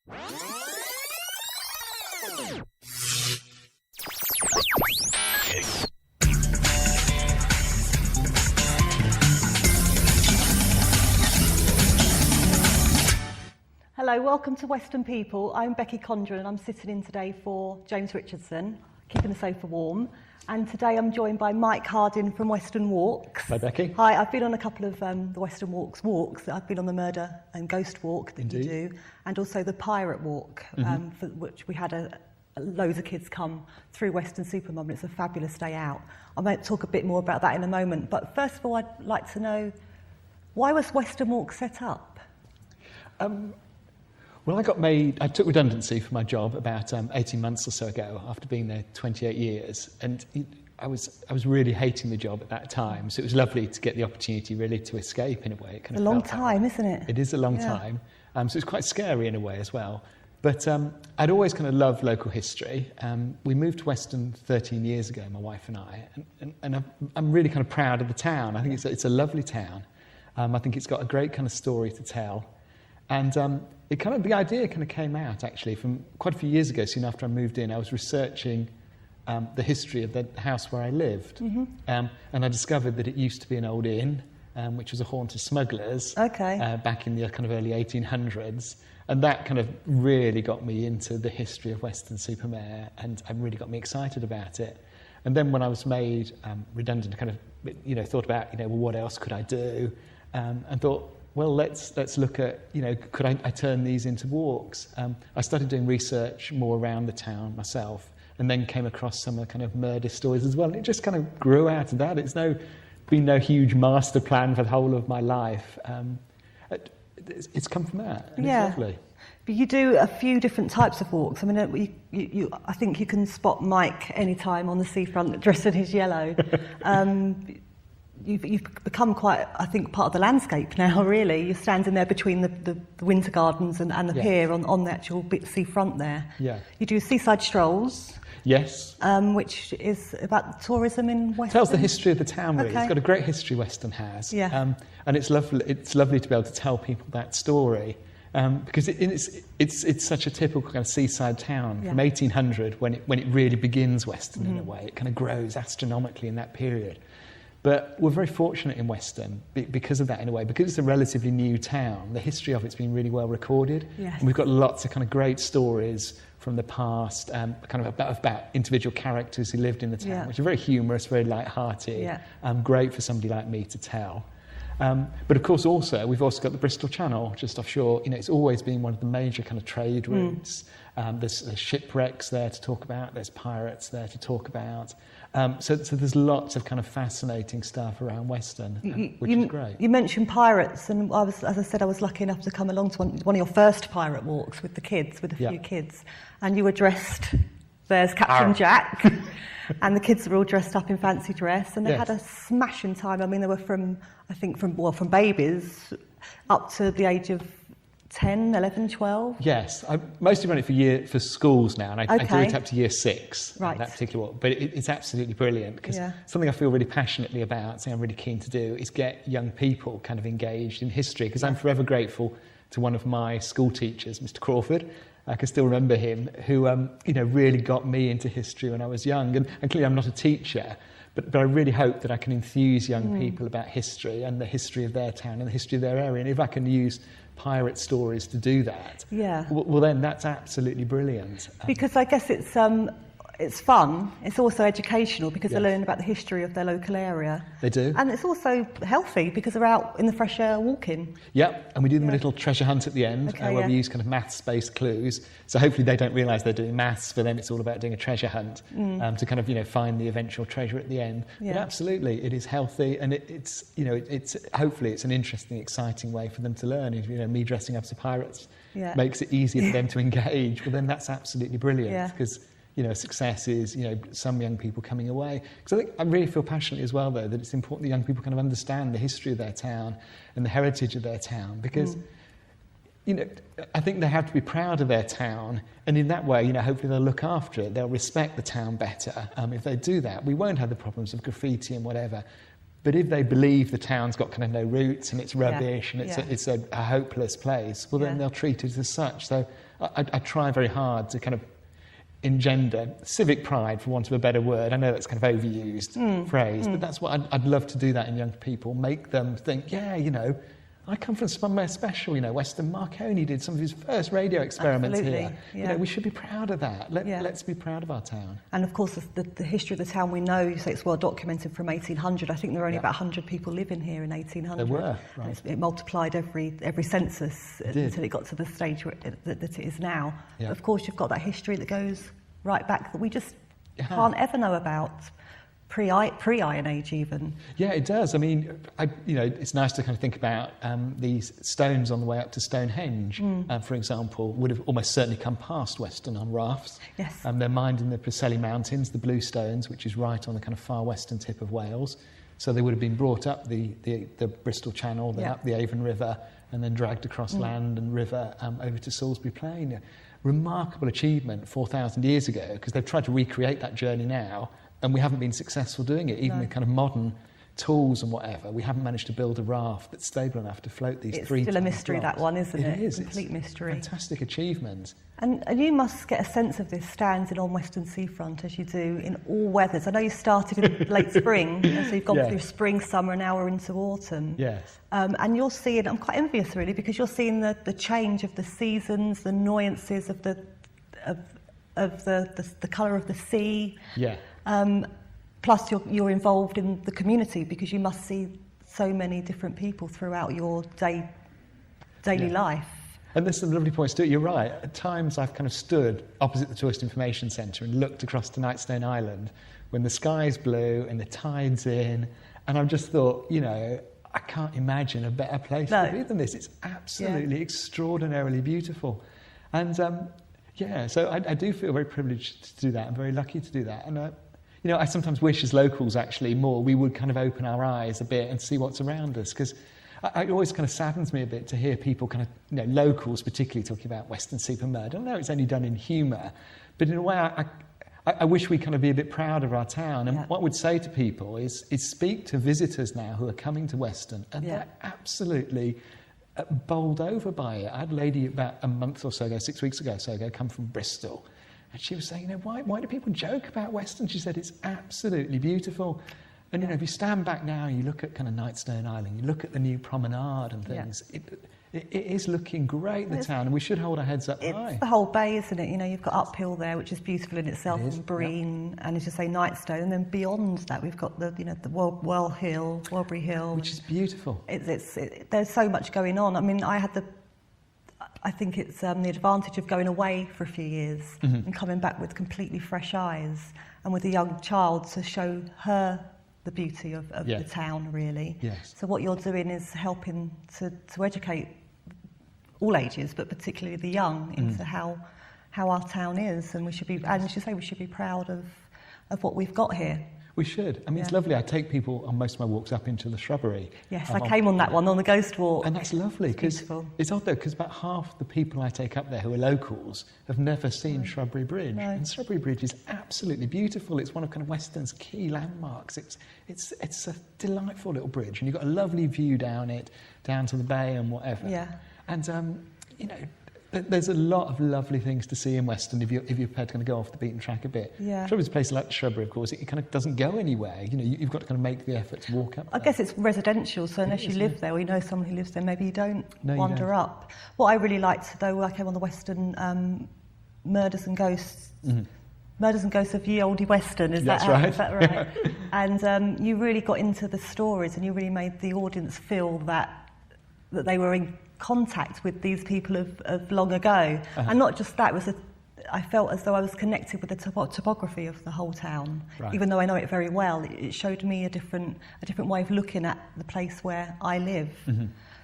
Hello, welcome to Weston People. I'm Becky Condren and I'm sitting in today for James Richardson, keeping the sofa warm. And today I'm joined by Mike Harding from Weston Walks. Hi, Becky. Hi, I've been on a couple of the Weston walks. I've been on the Murder and Ghost Walk that Indeed. you do, and also the Pirate Walk, for which we had loads of kids come through Weston Supermum. It's a fabulous day out. I might talk a bit more about that in a moment, but first of all, I'd like to know, why was Weston Walk set up? Well, I took redundancy from my job about 18 months or so ago after being there 28 years. And I was really hating the job at that time. So it was lovely to get the opportunity really to escape in a way. It's a long time, isn't it? It is a long time. So it's quite scary in a way as well. But I'd always kind of loved local history. We moved to Weston 13 years ago, my wife and I. And I'm really kind of proud of the town. I think it's a lovely town. I think it's got a great kind of story to tell. And the idea kind of came out actually from quite a few years ago. Soon after I moved in, I was researching the history of the house where I lived, and I discovered that it used to be an old inn, which was a haunt of smugglers. Back in the kind of early 1800s, and that kind of really got me into the history of Weston-super-Mare, and really got me excited about it. And then when I was made redundant, I kind of thought about well, what else could I do, and thought, well, let's look at, could I turn these into walks? I started doing research more around the town myself, and then came across some of the kind of murder stories as well. And it just kind of grew out of that. It's been no huge master plan for the whole of my life. It's come from that, and it's lovely. But you do a few different types of walks. I mean, I think you can spot Mike anytime on the seafront dressed in his yellow. You've become quite, I think, part of the landscape now, really. You're standing there between the Winter Gardens and the pier on the actual seafront there. Yeah. You do seaside strolls. Yes. Which is about tourism in Weston. Tells the history of the town, really. Okay. It's got a great history, Weston has. Yeah. And it's lovely to be able to tell people that story. Because it's such a typical kind of seaside town from 1800 when it really begins Weston in a way. It kind of grows astronomically in that period. But we're very fortunate in Weston because of that in a way, because it's a relatively new town. The history of it's been really well recorded. Yes. And we've got lots of kind of great stories from the past, kind of about individual characters who lived in the town, which are very humorous, very light-hearted, great for somebody like me to tell. But of course we've also got the Bristol Channel just offshore. It's always been one of the major kind of trade routes. There's shipwrecks there to talk about, there's pirates there to talk about. So there's lots of kind of fascinating stuff around Weston, which is great. You mentioned pirates, and as I said, I was lucky enough to come along to one of your first pirate walks with the kids, with a few kids, and you were dressed there as Captain Jack, and the kids were all dressed up in fancy dress, and they had a smashing time. I mean, they were from babies up to the age of 10, 11, 12? Yes, I mostly run it for schools now, and I do it up to year 6, right. That particular one. But it's absolutely brilliant, because something I feel really passionately about, something I'm really keen to do, is get young people kind of engaged in history, because I'm forever grateful to one of my school teachers, Mr. Crawford. I can still remember him, who really got me into history when I was young. And clearly I'm not a teacher, but I really hope that I can enthuse young people about history and the history of their town and the history of their area. And if I can use pirate stories to do that, well then that's absolutely brilliant. Because I guess it's fun, it's also educational, because they're learning about the history of their local area. They do. And it's also healthy, because they're out in the fresh air walking. Yep, and we do them a little treasure hunt at the end, where we use kind of maths-based clues. So hopefully they don't realise they're doing maths. For them it's all about doing a treasure hunt to kind of find the eventual treasure at the end. But absolutely, it is healthy, and it's hopefully it's an interesting, exciting way for them to learn. If me dressing up as pirates makes it easier for them to engage, well then that's absolutely brilliant, because success is, some young people coming away. Because I really feel passionately as well, though, that it's important that young people kind of understand the history of their town and the heritage of their town. Because, I think they have to be proud of their town. And in that way, hopefully they'll look after it. They'll respect the town better. If they do that, we won't have the problems of graffiti and whatever. But if they believe the town's got kind of no roots and it's rubbish and it's a hopeless place, well, then they'll treat it as such. So I try very hard to kind of engender civic pride, for want of a better word. I know that's kind of overused phrase, but that's what I'd love to do that in young people, make them think, I come from somewhere special, Weston Marconi did some of his first radio experiments here. Yeah. We should be proud of that. Let's be proud of our town. And of course, the history of the town we know, you say it's well documented from 1800. I think there were only about 100 people living here in 1800. There were, right. It multiplied every census until it got to the stage that it is now. Yeah. But of course, you've got that history that goes right back that we just can't ever know about. Pre-Iron Age, even. Yeah, it does. I mean, it's nice to kind of think about these stones on the way up to Stonehenge, for example, would have almost certainly come past Weston on rafts. Yes. They're mined in the Preseli Mountains, the Blue Stones, which is right on the kind of far western tip of Wales. So they would have been brought up the Bristol Channel, then up the Avon River, and then dragged across land and river over to Salisbury Plain. Remarkable achievement 4,000 years ago, because they've tried to recreate that journey now, and we haven't been successful doing it, even with kind of modern tools and whatever. We haven't managed to build a raft that's stable enough to float these three. It's still a mystery, blocks. That one, isn't it? It is. Complete mystery. Fantastic achievement. And you must get a sense of this standing on Western Seafront as you do in all weathers. I know you started in late spring, so you've gone through spring, summer, and now we're into autumn. Yes. And you're seeing, I'm quite envious really, because you're seeing the change of the seasons, the annoyances of the colour of the sea. Yeah. Plus, you're involved in the community because you must see so many different people throughout your daily life. And there's some lovely points to it. You're right. At times, I've kind of stood opposite the Tourist Information Centre and looked across to Nightstone Island when the sky's blue and the tide's in, and I've just thought, I can't imagine a better place to be than this. It's absolutely extraordinarily beautiful, and so I do feel very privileged to do that. I'm very lucky to do that, and. I sometimes wish as locals, actually, we would kind of open our eyes a bit and see what's around us, because it always kind of saddens me a bit to hear people kind of, locals particularly, talking about Weston Super murder. I know it's only done in humour, but in a way I wish we kind of be a bit proud of our town. And what I would say to people is speak to visitors now who are coming to Weston, and they're absolutely bowled over by it. I had a lady about a month or so ago, 6 weeks ago, come from Bristol. And she was saying, why do people joke about Weston? She said, it's absolutely beautiful. And, if you stand back now and you look at kind of Nightstone Island, you look at the new promenade and things, it is looking great, the town, and we should hold our heads up high. It's the whole bay, isn't it? You've got Uphill there, which is beautiful in itself, and Breen, and as you say, Nightstone, and then beyond that, we've got the Welbury Hill. Which is beautiful. There's so much going on. I mean, I think it's the advantage of going away for a few years and coming back with completely fresh eyes and with a young child to show her the beauty of the town, really. Yes. So what you're doing is helping to educate all ages, but particularly the young, into how our town is, and we should be, and as you say, we should be proud of what we've got here. We should. I mean, it's lovely. I take people on most of my walks up into the shrubbery. Yes, I came on that one, on the Ghost Walk. And that's lovely, because it's odd, though, because about half the people I take up there who are locals have never seen Shrubbery Bridge. No. And Shrubbery Bridge is absolutely beautiful. It's one of kind of Weston's key landmarks. It's a delightful little bridge, and you've got a lovely view down it, down to the bay and whatever. Yeah. And, there's a lot of lovely things to see in Weston if you're prepared to kind of go off the beaten track a bit. Yeah. Shrubbery's a place like the Shrubbery, of course, it kind of doesn't go anywhere. You've got to kind of make the effort to walk up there. I guess it's residential, so unless you live there or you know someone who lives there, maybe you don't wander up. What I really liked, though, I came on the Weston Murders and Ghosts. Murders and Ghosts of Ye Olde Weston, is that right? And you really got into the stories, and you really made the audience feel that they were in contact with these people of long ago. And not just that, I felt as though I was connected with the topography of the whole town. Right. Even though I know it very well, it showed me a different way of looking at the place where I live.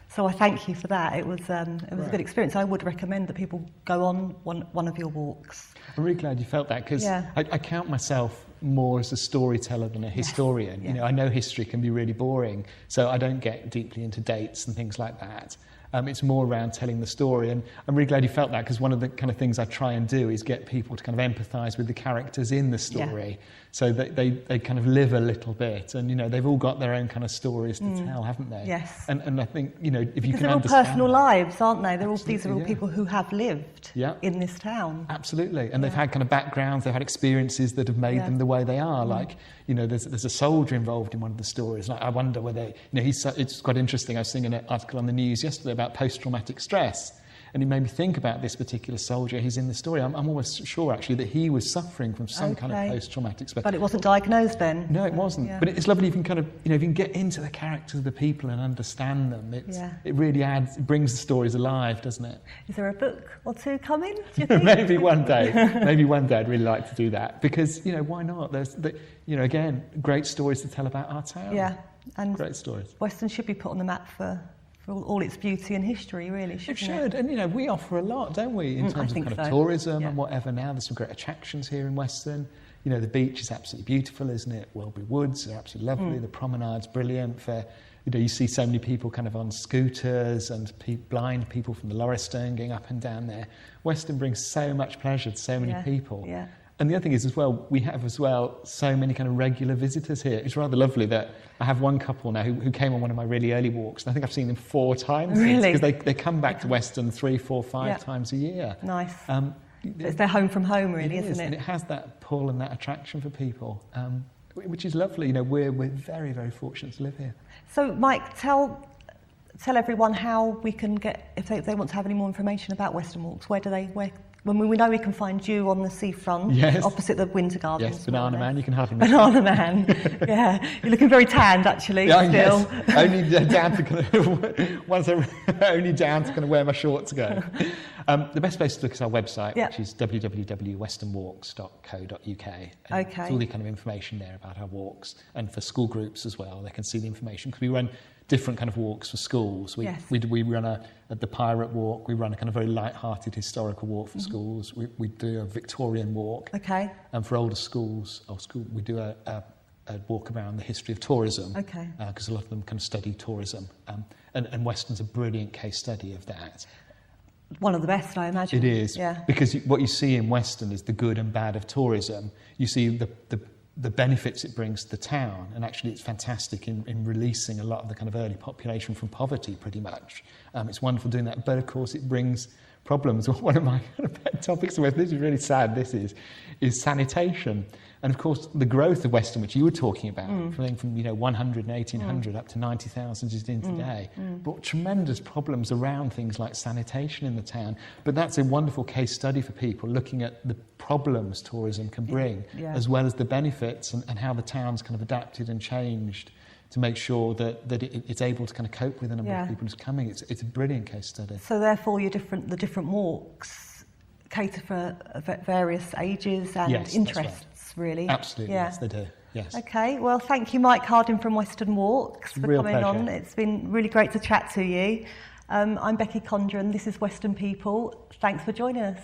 So I thank you for that. It was a good experience. I would recommend that people go on one of your walks. I'm really glad you felt that, because I count myself more as a storyteller than a historian. I know history can be really boring, so I don't get deeply into dates and things like that. It's more around telling the story. And I'm really glad you felt that, because one of the kind of things I try and do is get people to kind of empathise with the characters in the story, so that they kind of live a little bit. And, they've all got their own kind of stories to tell, haven't they? Yes. And I think, if you can Because they're all understand... personal lives, aren't they? These are all yeah. people who have lived in this town. Absolutely. And they've had kind of backgrounds, they've had experiences that have made them the way they are. Like, there's a soldier involved in one of the stories. And I wonder whether, it's quite interesting. I was seeing an article on the news yesterday about post-traumatic stress. And it made me think about this particular soldier who's in the story. I'm almost sure, actually, that he was suffering from some kind of post-traumatic stress. But it wasn't diagnosed then? No, it wasn't. Yeah. But it's lovely if you can kind of, if you can get into the characters of the people and understand them. It really it brings the stories alive, doesn't it? Is there a book or two coming, do you think? Maybe one day. Maybe one day I'd really like to do that. Because, why not? There's, again, great stories to tell about our town. Yeah. And great stories. Weston should be put on the map for all its beauty and history, really, shouldn't it? It should, and we offer a lot, don't we, in terms of kind of tourism and whatever. Now there's some great attractions here in Weston. The beach is absolutely beautiful, isn't it? Welby Woods are absolutely lovely. The promenade's brilliant. You see so many people kind of on scooters and blind people from the Lauriston going up and down there. Weston brings so much pleasure to so many people. Yeah. And the other thing is as well, we have as well so many kind of regular visitors here. It's rather lovely that I have one couple now who came on one of my really early walks, and I think I've seen them 4 times. Really? Because they come back to Weston 3, 4, 5 times a year. Nice. It's their home from home, really, isn't it? And it has that pull and that attraction for people, which is lovely. We're very, very fortunate to live here. So, Mike, tell everyone how we can get, if they want to have any more information about Weston Walks, when we know we can find you on the seafront, opposite the Winter Gardens. Yes, Banana Man, you can have him. Banana Man, yeah. You're looking very tanned, actually, still. Yes. Only down to kind of where my shorts go. The best place to look is our website, which is www.westonwalks.co.uk. There's all the kind of information there about our walks, and for school groups as well. They can see the information, because we run different kind of walks for schools. We run at the Pirate Walk. We run a kind of very light-hearted historical walk for schools. We do a Victorian walk. Okay. And for older schools, we do a walk around the history of tourism. Okay. Because a lot of them kind of study tourism. And Weston's a brilliant case study of that. One of the best, I imagine. It is. Yeah. Because what you see in Weston is the good and bad of tourism. You see the benefits it brings to the town, and actually it's fantastic in releasing a lot of the kind of early population from poverty, pretty much. It's wonderful doing that, but of course it brings problems. One of my kind of pet topics, this is really sad, is sanitation. And of course the growth of Weston, which you were talking about, from 100 and 1800 up to 90,000 just in today, brought tremendous problems around things like sanitation in the town. But that's a wonderful case study for people, looking at the problems tourism can bring, as well as the benefits, and how the town's kind of adapted and changed to make sure that it's able to kind of cope with the number of people who's coming. It's a brilliant case study. So therefore the different walks cater for various ages and interests. Really? Absolutely, yes, they do. Yes. Okay, well, thank you, Mike Harding from Weston Walks, for coming pleasure. on. It's been really great to chat to you. I'm Becky Condren. This is Weston People. Thanks for joining us.